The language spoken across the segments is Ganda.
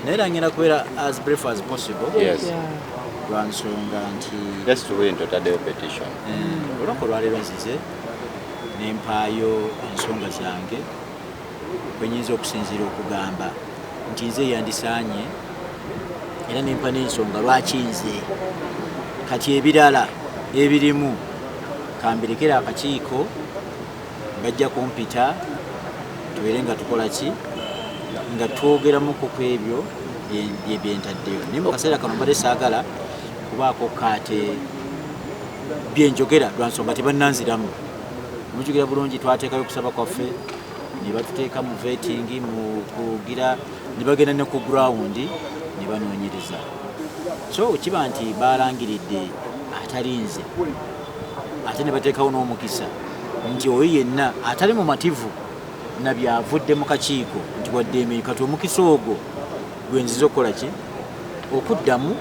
naye nangenda kubeera as brief as possible. Yes. Lwansonga nti Just to win totaddeyo petition. olunaku olwaleero nzize nempaayo ensonga zange kwenyinza okusinziira okugamba nti nze yandisaanye era nempa n'ensonga lwaki nze kati ebirala ebirimu kambirekera akakiiko bajja kumpita tubeere nga tukola ki nga twogeramuko ku ebyo byentaddeyo naye mu kaseera kano mbadde saagala kubaako kate byenjogera lwansonga tebannanziramu mujugera bulungi twateekayo okusaba kwaffe ne batuteeka mu vetting mu kugira ne bagenda ne ku ground ne banoonyereza so kiba nti balangiridde atali nze ate ne bateekawo n'omukisa nti oyo yenna atali mumativu na byavudde mu kakiiko nti wadde kati omukisa ogwo gwenziza okukola ki okuddamu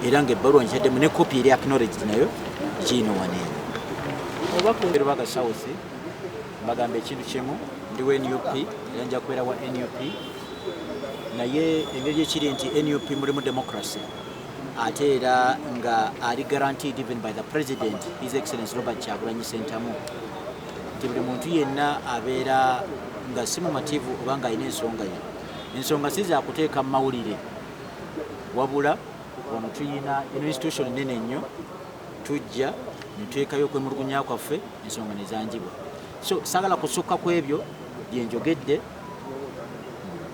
era ng'ebbaluwa nkyaddemu ne kopi eri acknowledged nayo kiino waneeno Rubaga South mbagamba ekintu kimu ndiwo NUP era nja kubeera wa NUP naye engeri ekiri nti NUP mulimu democracy ate era nga ali guaranteed even by the president His Excellency Robert Kyagulanyi Ssentamu nti buli muntu yenna abeera nga si mumativu oba nga alina ensonga ye ensonga si zakuteeka mu mawulire wabula wano tuyina institution nene nnyo tujja netuteekayo okwemulugunya kwaffe ensonga nezanjibwa so saagala kusukka ku ebyo byenjogedde